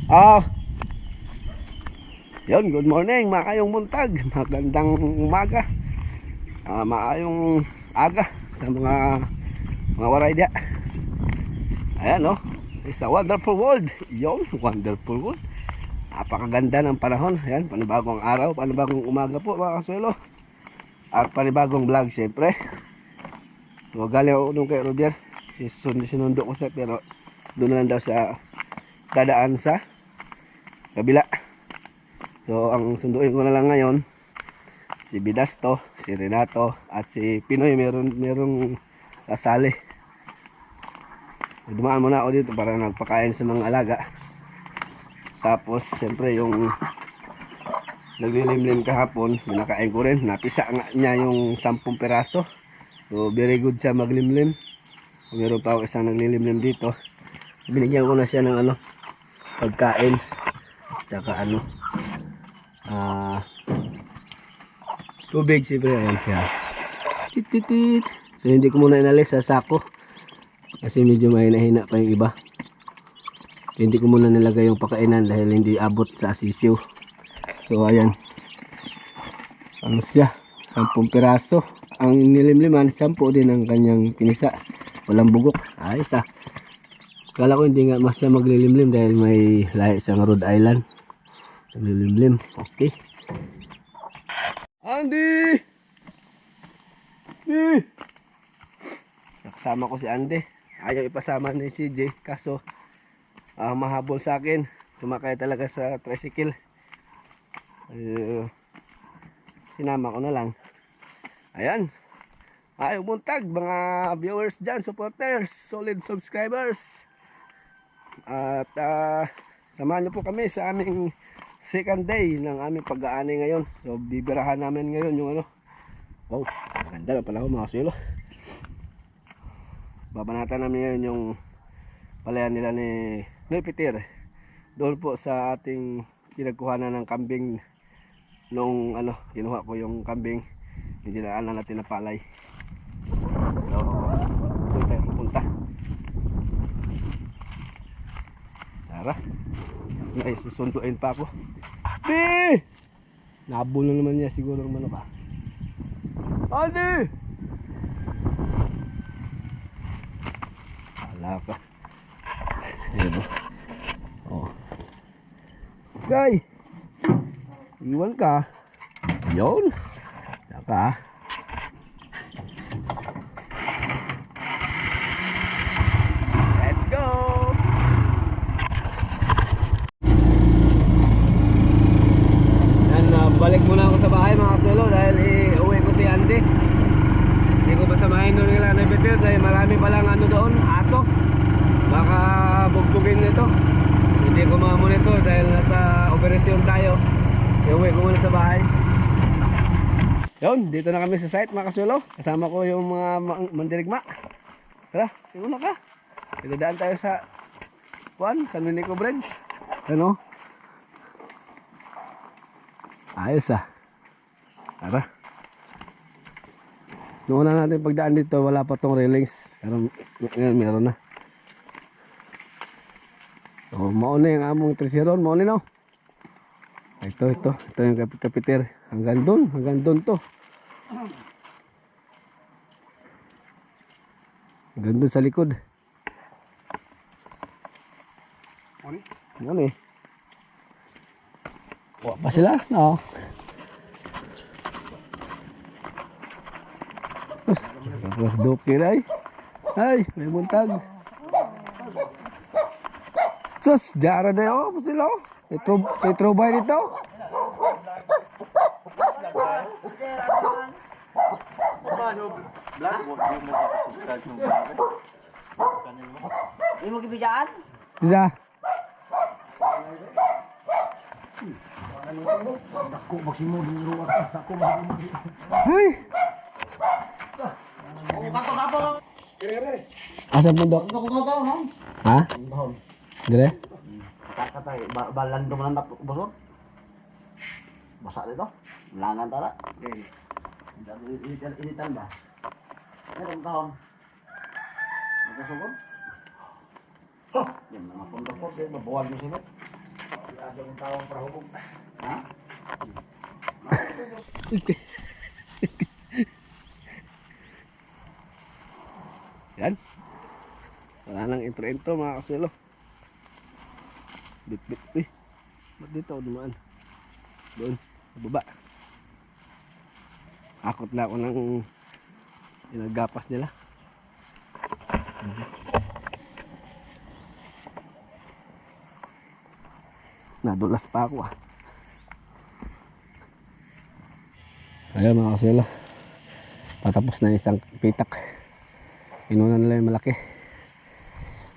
Ah, yun, good morning mga kayong buntag. Magandang umaga. Maayong aga sa mga waray dia. Ayan no. It's a wonderful world. Yun, wonderful world. Napakaganda ng panahon. Ayan, panibagong araw, panibagong umaga po mga kasuelo. At panibagong vlog siyempre. So, galing ako nung kay Roger. Sinundo ko siya pero doon na lang daw sa dadaan sa kabila. So ang sunduin ko na lang ngayon si Bidasto, si Renato at si Pinoy. Merong kasali. Dumaan muna ako dito para nagpakain sa mga alaga. Tapos siyempre yung naglilimlim kahapon, nakain ko rin. Napisa nga niya yung 10 peraso. So very good siya maglimlim. Meron pa ako isang naglilimlim dito. Binigyan ko na siya ng pagkain. Tsaka tubig siyempre. Ayan siya. Tit. So hindi ko muna inalis sa sako kasi medyo may nahina pa yung iba. Hindi ko muna nilagay yung pakainan dahil hindi abot sa sisiw. So ayan, ano siya, 10 piraso ang nilimliman. 10 din ang kanyang pinisa, walang bugok. Ayos ah. Kala ko hindi nga mas siya maglilimlim dahil may lahi sa Rhode Island. Naglilimlim. Okay. Andy! Nakasama ko si Andy. Ayaw ipasama ni CJ kaso mahabol sa akin. Sumakay talaga sa tricycle. Sinama ko na lang. Ayan. Ayaw buntag mga viewers dyan, supporters, solid subscribers. At samahan nyo po kami sa aming second day ng aming pag-aani ngayon. So bibirahan namin ngayon yung wow, ganda na pala mga suelo. Babanatan namin ngayon yung palayan nila ni Peter. Doon po sa ating pinagkuhanan ng kambing nung kinuha ko yung kambing. Hindi na natin na palay. So doon tayo pupunta. Tara. Ay, susunduin pa ako. Nabol na naman niya siguro ng manok ah. Andy! Wala ka. Ayan o. Oh. Okay. Iwan ka. Yun. Saka. Let's go! Balik muna ako sa bahay mga kasuelo dahil iuwi ko si Andy. Hindi ko pasamahin doon nila na Peter dahil marami palang doon, aso. Baka bugbugin nito. Hindi ko ma-monitor dahil nasa operasyon tayo. Iuwi ko muna sa bahay. Yun, dito na kami sa site mga kasuelo. Kasama ko yung mga mandirigma. Tara, tingnan ka. Dito daan tayo sa San Minico Bridge. Ano? Ayos ah. Tara. Noon na natin pagdaan dito, wala pa tong railings. Pero meron na. So, mauna yung among tresiron. Mauna no. Ito yung kapiter. Hanggang doon to. Hanggang doon sa likod. Ano eh. Wala pa sila, no? Tapos doki na ay, may buntag. Sus, diara na yun, sila. May trobay dito. Ini mau kibijaan? Bisa. Ako magsimo dulu ako Ay. Asa bundok? Ha? Dire? Kata balan do man bosor. Basa dito. Langan tara. Ini tanda. Merong tahon. Nagkasugod. Yan naman pundok ko, mabuwag mo sila. Adong tawang prahubog. Ha? Yan. Wala nang intro-intro mga kasilo. Bit-bit. Uy. Ba't dito ako dumaan? Doon. Sa baba. Akot na ako ng inagapas nila. Nadulas pa ako ah. Ayan mga kasilo. Patapos na isang pitak. Inuna nila yung malaki.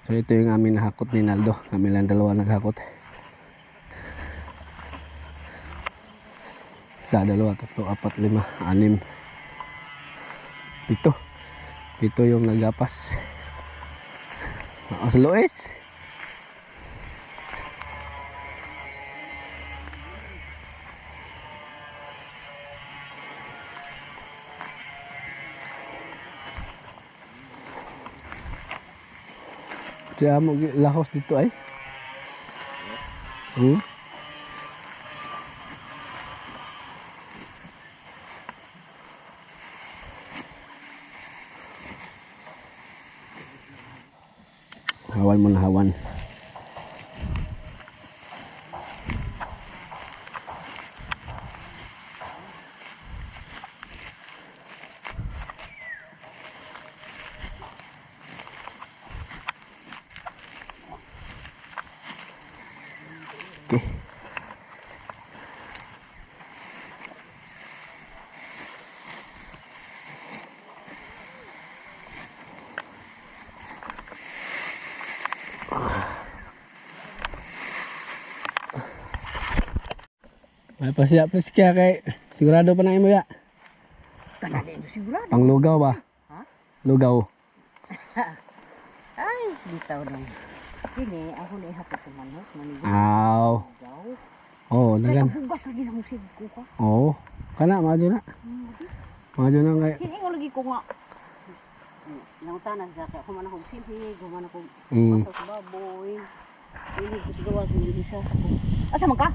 So ito yung aming nahakot ni Naldo. Kami lang dalawa naghakot. Isa, dalawa, tatlo, apat, lima, anim, pito. Pito yung nagapas. Mga Luis. Kaya mo lahos dito ay. Hawan mo na hawan. Okay. May pasiya kaya kay sigurado pa na imo ya. Kanada ito sigurado. Pang lugaw ba? Ha? Lugaw. Ay, bitaw nang. Kini, ako na ihapot sa manok. Aw. Oh, Kaya nagan. bugas lagi na musig ko ka. Oh. Kana madyo na. Madyo na kay. Kini ko lagi ko nga. Nangutanan sa kaya kumana kong silhig, kumana kong Mm. paso sa baboy. Hindi ko sigawa, hindi isa sa ko. Asa man ka?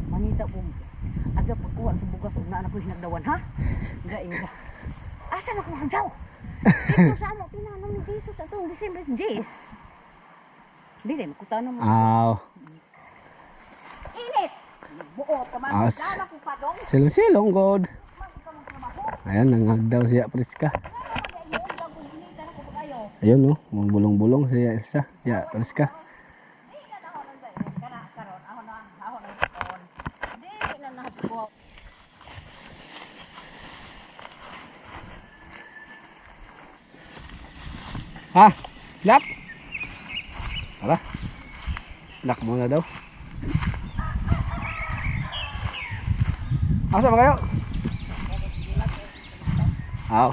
Manita po. Aga pagkuha sa bugas, na anak ko hinagdawan, ha? Gaing ka. Asa man ko hanggaw? Ito sa amo, pinanong ni Jesus at itong December Jays. Hindi rin, makutano mo. Aw. Init! Buot ka man, As. dala ko pa dong. Silong-silong god. Ayan, nangagdaw siya Priska. Ayun oh, mga bulong-bulong siya Elsa. Ya, Priska. Ha? Snack? Tara. Snack muna daw. Asa ba kayo? Aw.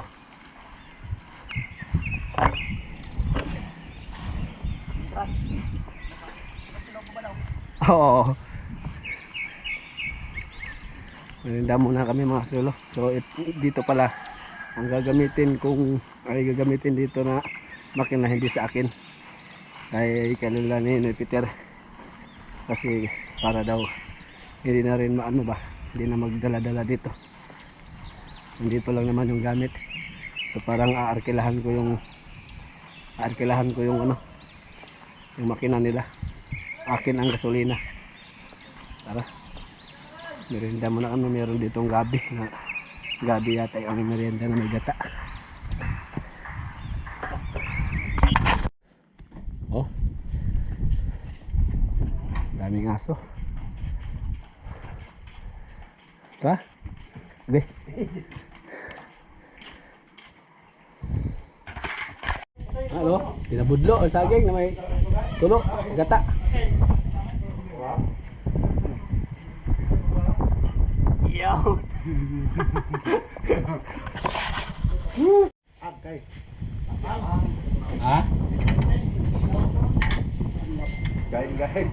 Oo. Maninda muna kami mga solo. So dito pala ang gagamitin kung ay gagamitin dito na makina hindi sa akin. Kay kanila ni Peter. Kasi para daw hindi na rin maano ba, hindi na magdala-dala dito. Dito lang naman yung gamit. So parang aarkilahan ko yung ano, yung makina nila. Akin ang gasolina. Tara. Merienda muna kami, meron ditong gabi na gabi yata yung merienda na may gata. Oh. Daming aso. Tara. Okay. Ano? Pinabudlo ang saging na may tulo, gata. Yo. Okay. Ha? Guys.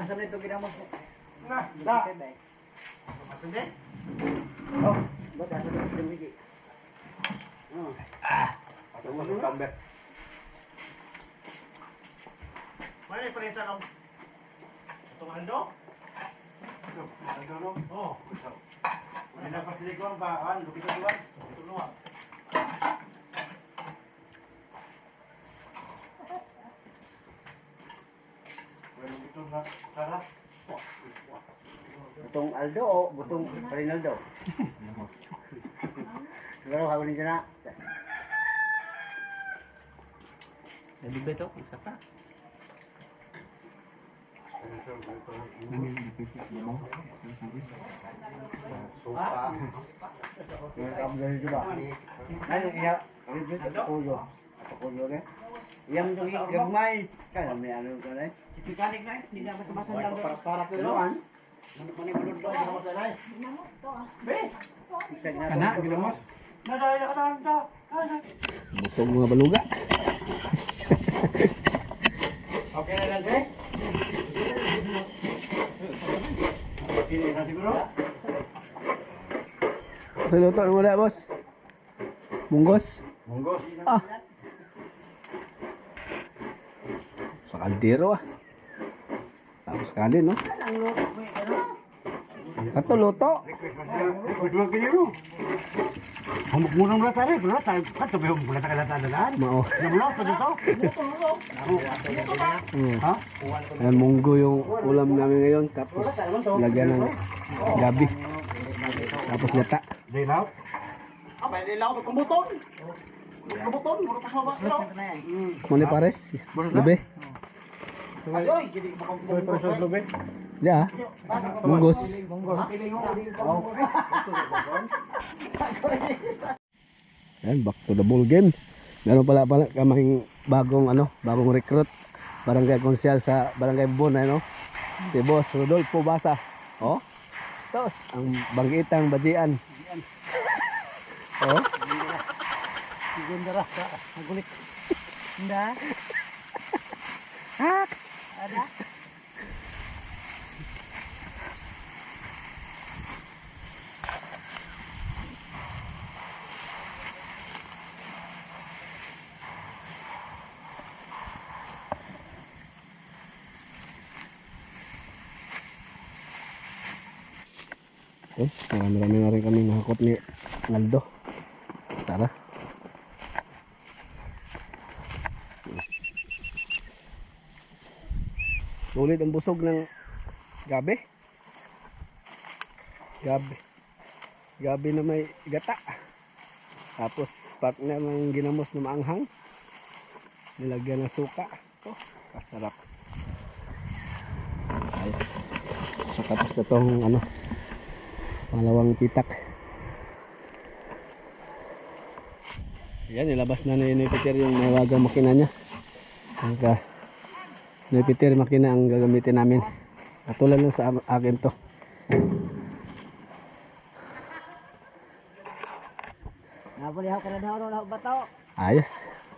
Asa nito ginamos mo? Na. Masuk deh. Oh, buat asa nito demi. Ako mo tambek. Mana perisa dong? Itong Aldo? Ano no? Oh. Hindi na pasilikon pa, an, lupit ko ba? Ito luwag. Well, ito na sarap. Butong Aldo o butong Rinaldo? Siguro hawalin dyan na. Jadi beto, isa pa. Sopa. Kamu dari juga. Ano iya, ribet kuyo. Apa kuyo ke? Yang tuh gagmay. Kan may ano ka na. Ipikanik na, hindi na masamasa May lang. para ke loan. Mani bulod daw, hindi na masalay. Kana, ginamos. Naday na katanda. Busog mga baluga. Okay na lang, eh? Kini na siguro? Sa luto na muna, boss. Munggos. Munggos. Ah. Sa kaldero ah. Tapos kanin, no? Kato luto. Request lang kini mo. Hamok mo nang rata rin, pero tayo kato ba yung mula tagalata na daan? Mao. Namulaw pa dito. Ha? Ayan, munggo yung ulam namin ngayon. Tapos lagyan ng gabi. Tapos gata. Dilaw. Abay, nila ako kumuton. Kumuton, mura pa sa bas, no? Muna pares. Gabi. Ayoy, hindi ko makapagpunan. Di ah. Munggos. Ayan, back to the ball game. Meron pala kaming bagong recruit. Barangay Konsyal sa Barangay Bon, no? Si Boss Rodolfo Basa. Oh. Tapos, ang Bangitang Bajian. Oh. Gundara, nagulit. Hindi. Ada? Oh, marami na rin kami nakakot ni Naldo. Tara. Sulit ang busog ng gabi. Gabi na may gata. Tapos partner ng ginamos na maanghang. Nilagyan ng suka. Oh, kasarap. Ay. So tapos na tong pangalawang pitak. Ayan, nilabas na ni Peter yung mawagang makina niya. Ni Peter makina ang gagamitin namin. Katulad lang sa akin to. Nabulihaw ka na daw na bato. Ayos.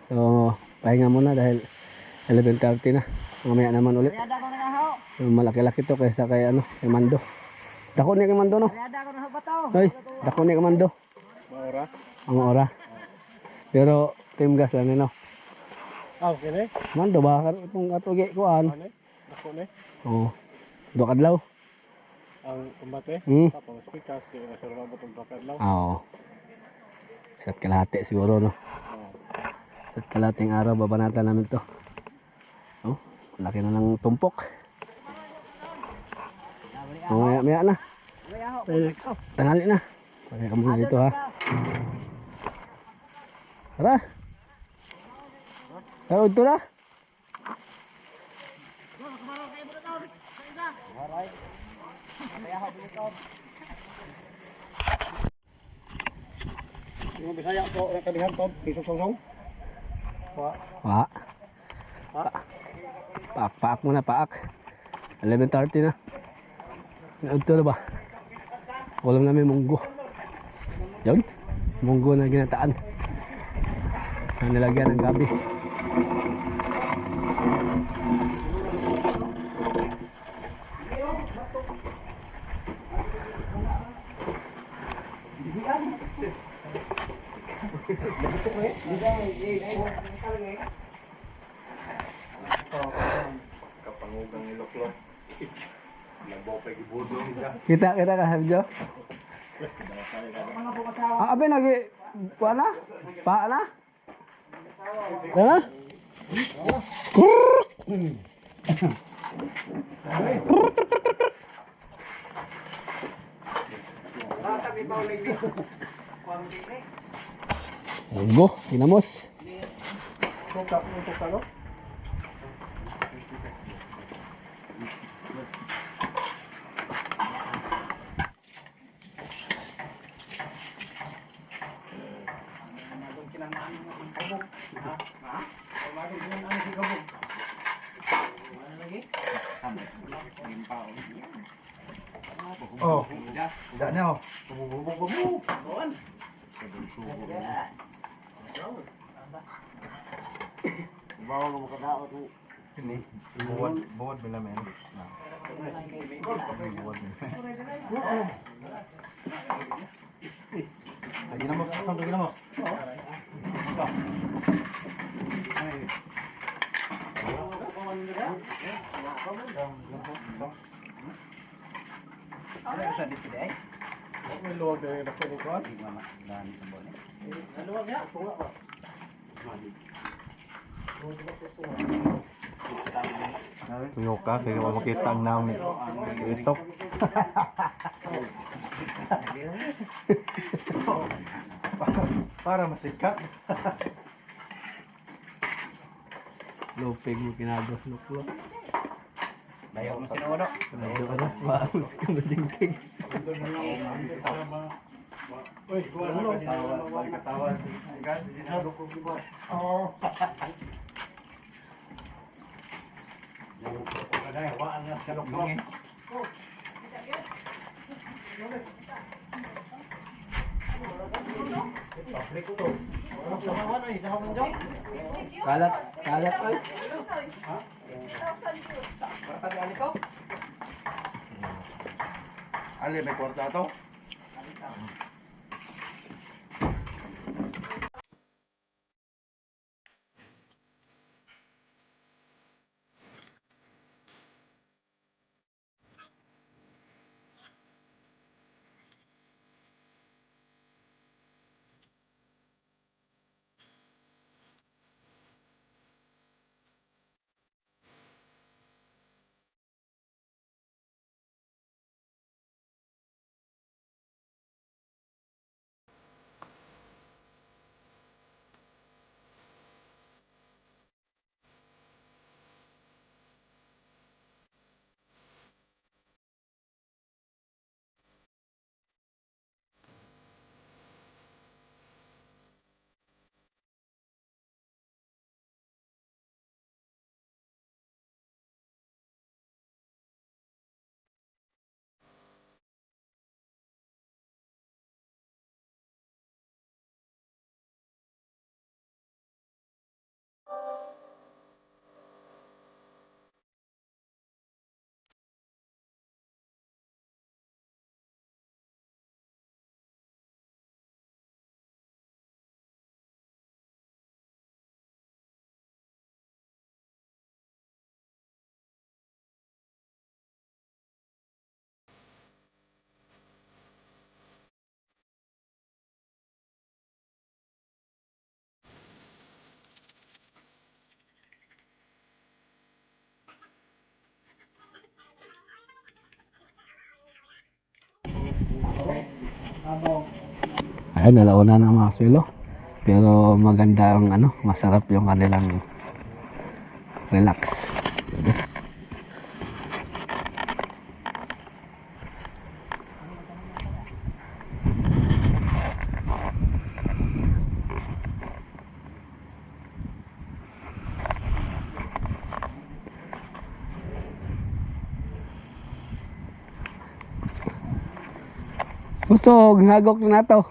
So, pahinga muna dahil 11:30 na. Mamaya naman ulit. Ada ko na ho. So, malaki-laki to kaysa kay kay Mando. Dako ni kay Mando, no? Ada ko na bato. Hoy, dako ni kay Mando. Maura. Ang ora. Pero team gas lang no. Ah, okay na. Mando ba itong atugi kuan? Ako na. Oh. Do kadlaw. Ang kumbate. Hmm. Tapos pikas, kaya nasarap itong bakad lang. Oo. Isa't kalahati siguro, no? Isa't kalahating araw babanatan namin to. Oh, laki na ng tumpok. Oh, maya na. Tanghali na. Pagka ka muna dito, ha? Tara. Tara, ito na. Yung Bisaya ko, ang kalihan to, pisok song-song. Pa. Paak muna, paak. 11:30 na. Ito na ba? Ulam namin munggo. Yun. Munggo na ginataan. Na nilagyan ng gabi. Kapangugang iloklok. Nagbawa pa gibudong siya. Kita ka Sergio. Abi lagi wala? Pa na? Ha? Go, kinamos. Oh, tidak na oh. Bububububub. Bawa ka makadaot mo. Buwad bila men. Lagi na mo, saan lagi na mo? Tuyok ka, kaya makita ang namin. Itok. Para masikat. Lupig mo kinagos luklo. Dayaw mo sinuno. Medyo ano, maamot ka majingking. Katawan. Kan, oh. Kalat ay. Ali, may kwarta to? Ayun, nalauna ng mga swelo. Pero maganda ang ano, masarap yung kanilang relax. Usog, hagok na to.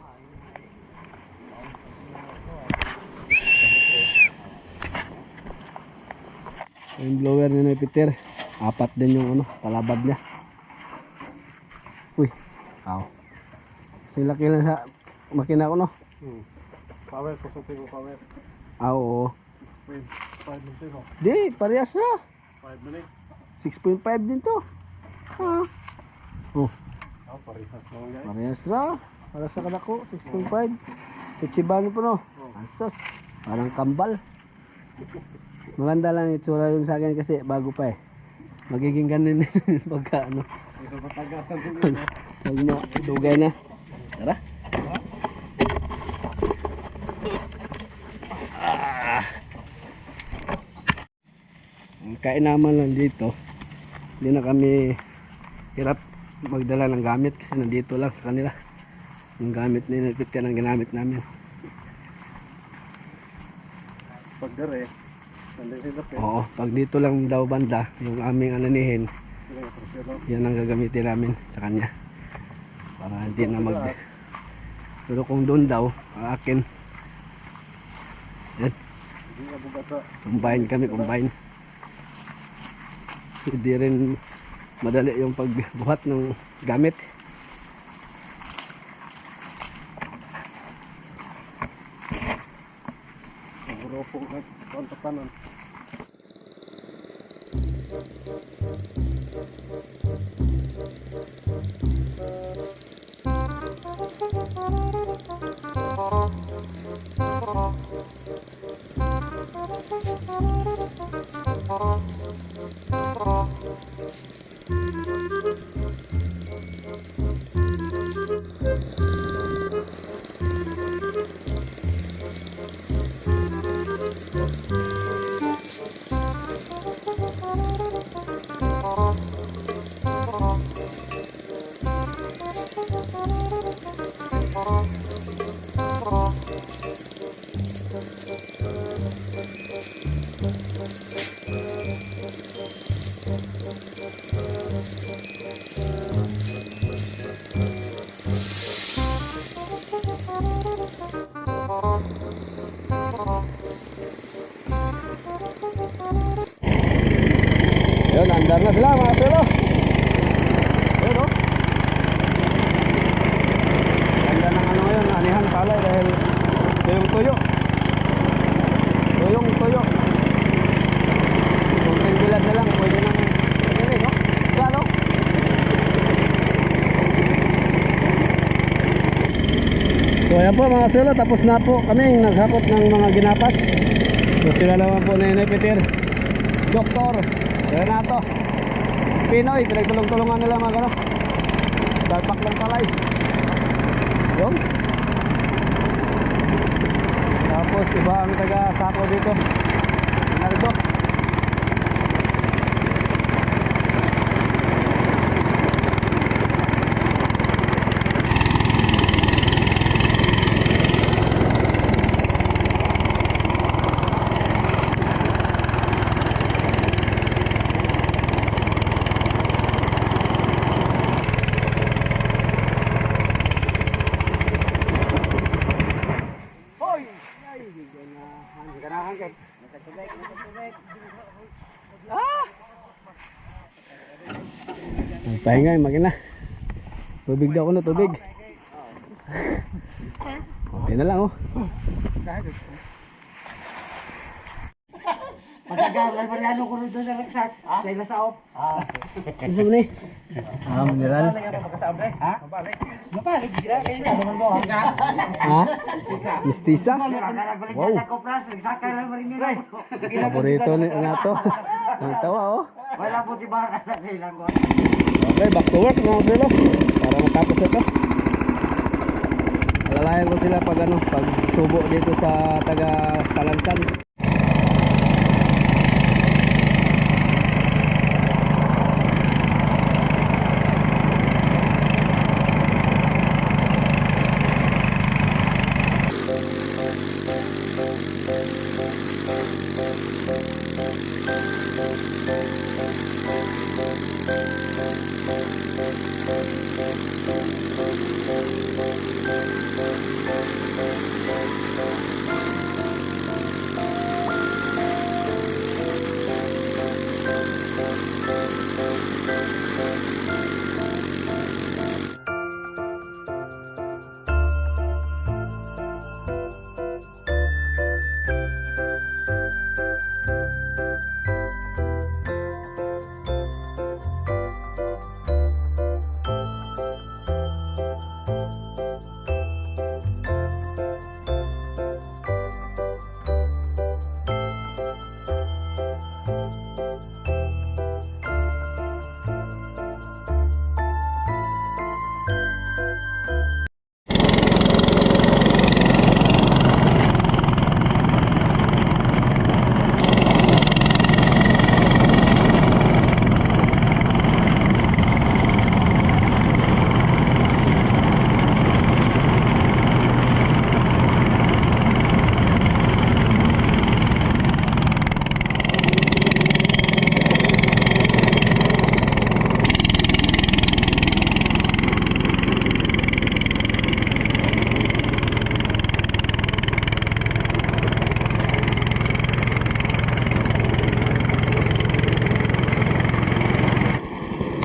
Yung blower ni Peter, apat din yung ano, kalabad niya. Uy, aw. Sila kailan sa makina ko no. Power, kusupin ko power. Oo. 5 lang sa'yo. Di, parehas na. 5 na rin. 6.5 din to. Ah. Oh, Parehas naman guys. parehas na. Para sa kanako, 6.5. Ichibano po no. Asas. Parang kambal. Maganda lang itsura yun sa akin kasi bago pa eh. Magiging ganun pagka ano. Ito patagasan ko Pag dugay na. Tara. Ang kainaman lang dito, hindi na kami hirap magdala ng gamit kasi nandito lang sa kanila. Yung gamit nila, yan ang ginamit namin. Pagdare. Nandun sila pe. Oo, pag dito lang daw banda, yung aming ananihin, yan ang gagamitin namin sa kanya. Para hindi na mag... Pero kung doon daw, ang akin, yan, Hindi na bugata. combine kami, combine. Hindi rin madali yung pagbuhat ng gamit. Siguro po nagkontapanan. Yun, andar na sila mga solo. Yun o. Ganda ng ano ngayon, anihan pala dahil tuyong tuyo. Tuyong tuyo. Kung tingbilan na lang, pwede nang ganyan no? Gano? So ayan po mga solo, tapos na po kami naghakot ng mga ginapas. So sila naman po ni Peter, Doktor Renato, Pinoy, pinagtulong-tulungan nila mga gano'n. Dalpak ng palay. Yun. Tapos iba ang taga-sako dito, Rinaldo. Pahinga, magina. Tubig daw ako na, tubig. Okay na lang oh. Pagkagalan pa rin ko rin doon sa Rexart. Sa ila sa op. Ano sa ni? Mineral. Ha? Mabalik sila. Kaya naman mo. Ha? Mistisa? Wow. Paborito ni Renato. Ang tawa oh. Wala po si Baka na sa ilang ko. Okay, back to work mga silo. Para matapos ito. Alalayan ko sila pag ano, pag subo dito sa taga Talansan.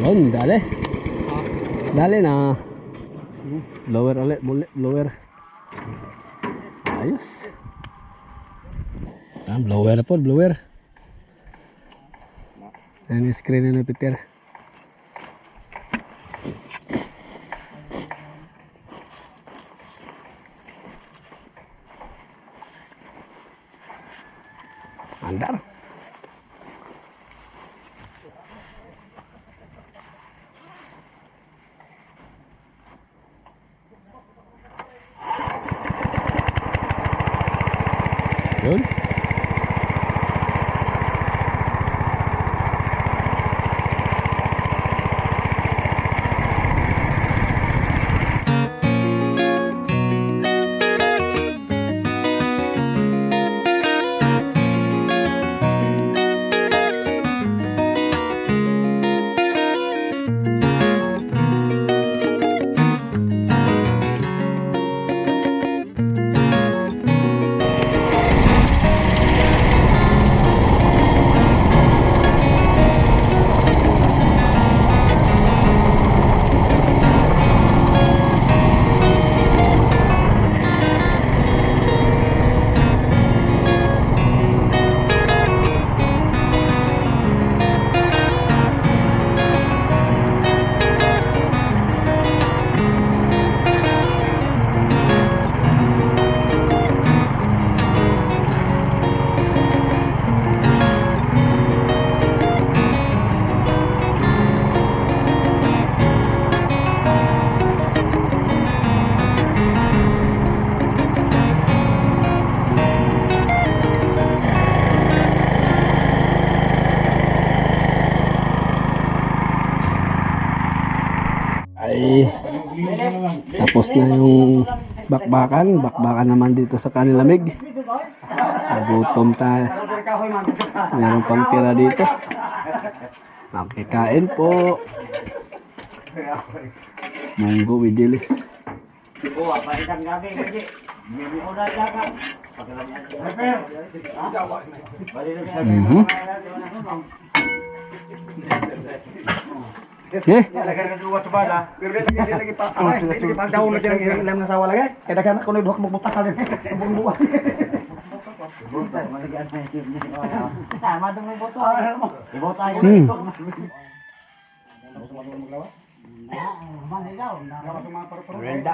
Yun, dali. Dali na. Blower ulit, blower. Ayos. Blower na po, blower. Ayan yung screen na Peter. Andar. Yun. Ay, tapos na yung bakbakan naman dito sa kanilamig. Nagutom tayo. Meron pang tira dito. Makikain po. Munggo with dilis. Eh, Lagyan ka duwa sa bala. Pero lagi pagdahon na dyan ang nasawa lagi. Kaya dagan ako na duwak magbupasan din. Ang buwan. Tama daw may boto. Iboto tayo. Renda.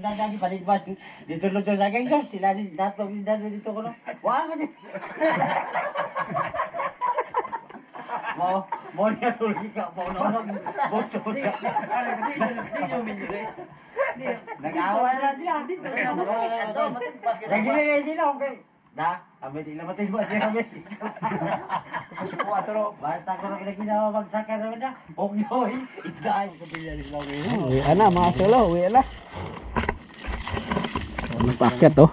Nagdagi paligbat. Dito lo sa akin guys, sila dito ko no. Wa ka dito. Mo niya tuloy ka po no. Boto ka. Nag-awa na sila dito. Nagilay sila okay. Da, kami di na matibay kami. Basta ko na ginawa magsakar na. Okay, iday ko din nila. uwi na mga solo, uwi na. Nagpakyat oh.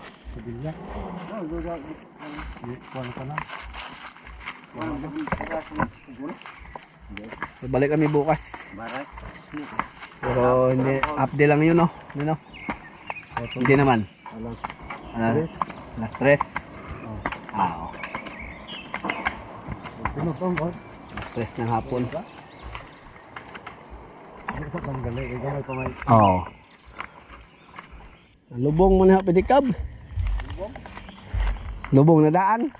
Balik kami bukas. Pero hindi, update lang yun oh. Yun oh. Hindi naman. Alas stress. Ah, oh. Stress ng hapon. Oo. Lubong mo na pedikab. Lubong na daan.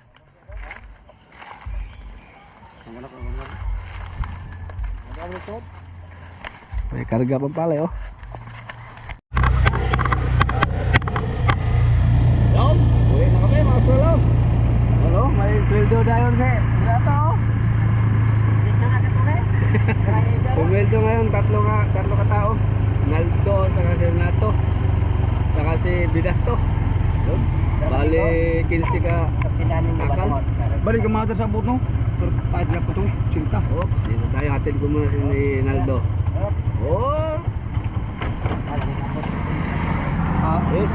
May karga pa pala oh. Yon, uwi na kami mga solo. Ano, may sweldo dayon sa gato oh. Sweldo ngayon tatlo ka tao. Naldo, saka si Nato, saka si Bidasto. Bali 15 ka akal. Balik ka mga sa abot no. Pero pahit na po ito. Cinta. Oh, dito tayo hatid ko muna si Naldo. Oh. Yes,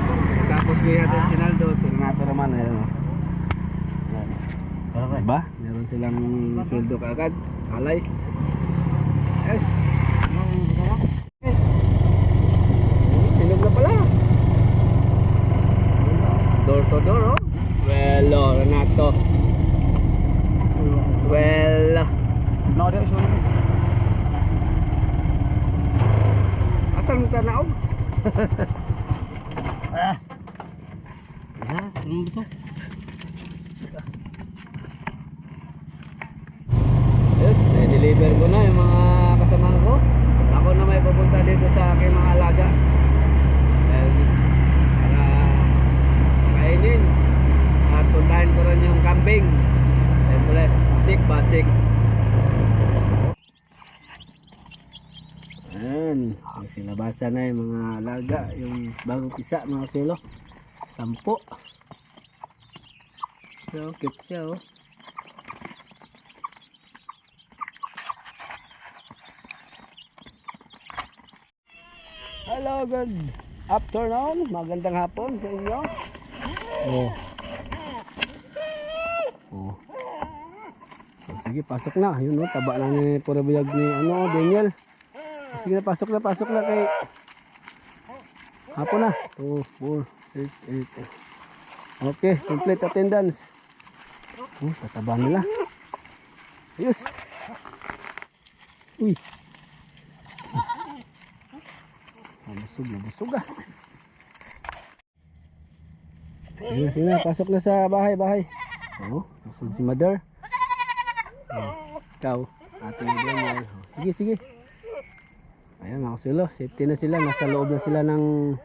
tapos may hatid si Naldo, si Renato naman ayun oh. Diba? Meron silang sweldo kaagad. Alay. Yes. Tinog na pala. Door to door, oh. Well, Renato. Well. No, dia isu. Asal mo tanaog? Ano ba to? Yes, deliver ko na yung mga kasamahan ko. Ako na may pupunta dito sa aking mga alaga. Para kainin. At puntahin ko rin yung kambing. Siyempre, batsik. Ayan, nagsilabasan na yung mga alaga. Yung bagong pisa, mga silo. 10. So, cute siya, oh. Hello, good afternoon. Magandang hapon sa inyo. Oh. Oh. So, sige, pasok na. Yun, no, taba na ni Purabiyag ni Daniel. Sige na, pasok na kay hapon na. 2, 4, 8. Okay, complete attendance. Tataba nila. Ayos. Uy. Nabusog ah. Sige na, pasok na sa bahay. Busog si mother. Ikaw, ating Daniel. Sige. Ayan mga silo, safety na sila. Nasa loob na sila ng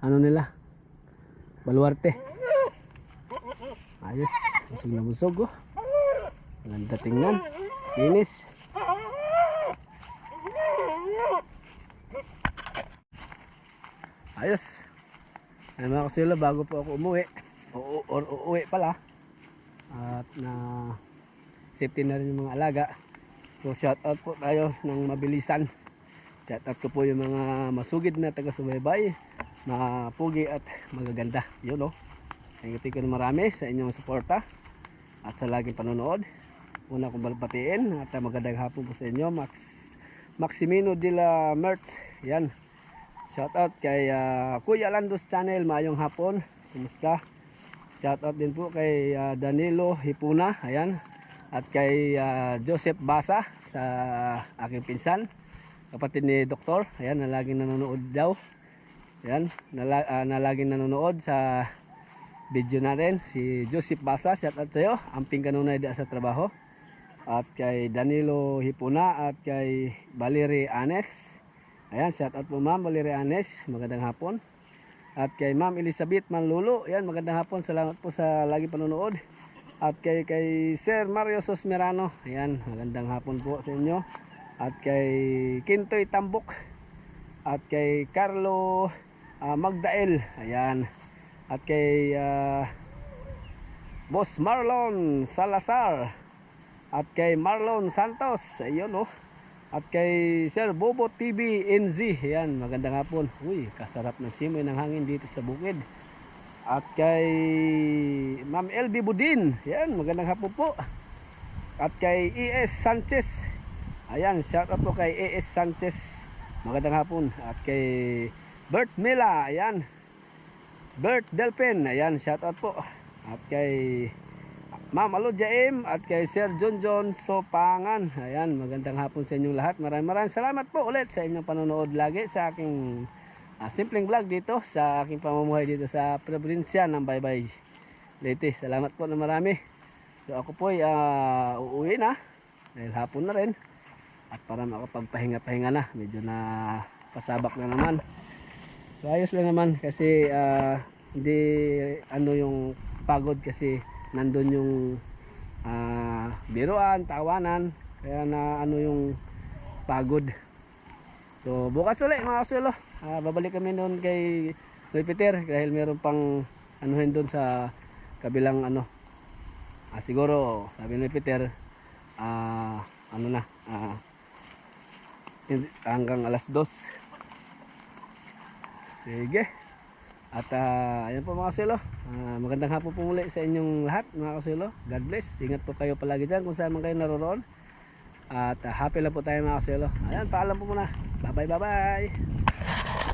nila, baluarte. Ayos, busog oh. Ganda tingnan. Linis. Ayos. Ay mga kasilo, bago po ako umuwi or uuwi pala, at na safety na rin yung mga alaga. So shout out po tayo ng mabilisan. Shout out ko po yung mga masugid na taga-subaybay, mapugi at magaganda. Yun, thank you na marami sa inyong suporta at sa laging panonood. Una kong balbatiin at magandang hapon po sa inyo. Maximino de la Mertz. Yan. Shout out kay Kuya Landos Channel. Maayong hapon. Kumusta? Shout out din po kay Danilo Hipuna. Ayan. At kay Joseph Basa sa aking pinsan, kapatid ni Doktor. Ayan, na laging nanonood daw. Ayan, na laging nanonood sa video natin. Si Joseph Basa, shout out sa iyo. Amping kanunay di sa trabaho. At kay Danilo Hipuna at kay Valerie Anes. Ayan, shout out po Ma'am Valerie Anes. Magandang hapon. At kay Ma'am Elizabeth Manlulo. Ayan, magandang hapon. Salamat po sa laging panonood. At kay Sir Mario Sosmerano. Ayan, magandang hapon po sa inyo. At kay Kintoy Tambok. At kay Carlo Magdael. Ayan. At kay Boss Marlon Salazar. At kay Marlon Santos. Ayun At kay Sir Bobo TV NZ. Ayan, magandang hapon. Uy, kasarap ng simoy ng hangin dito sa bukid. At kay Ma'am LB Budin. Ayan, magandang hapon po. At kay ES Sanchez. Ayan, shout out po kay ES Sanchez. Magandang hapon. At kay Bert Mila. Ayan. Bert Delpin. Ayan, shout out po. At kay Ma'am Alodia M. At kay Sir John Sopangan. Ayan, magandang hapon sa inyong lahat. Maraming salamat po ulit sa inyong panonood lagi sa aking simpleng vlog dito sa aking pamumuhay dito sa probinsya ng Baybay Leyte. Salamat po na marami. So ako po ay uuwi na dahil hapon na rin at para makapagpahinga-pahinga na. Medyo na pasabak na naman. So ayos lang naman kasi hindi yung pagod kasi nandun yung biruan, tawanan, kaya na yung pagod. So bukas ulit mga kasulo, babalik kami noon kay Peter dahil meron pang doon sa kabilang siguro sabi ni Peter hanggang alas 2. Sige, At ayan po mga kasuelo. Magandang hapon po muli sa inyong lahat mga kasuelo. God bless. Ingat po kayo palagi dyan kung saan man kayo naroroon. At happy lang po tayo mga kasuelo. Ayan, paalam po muna. Bye bye.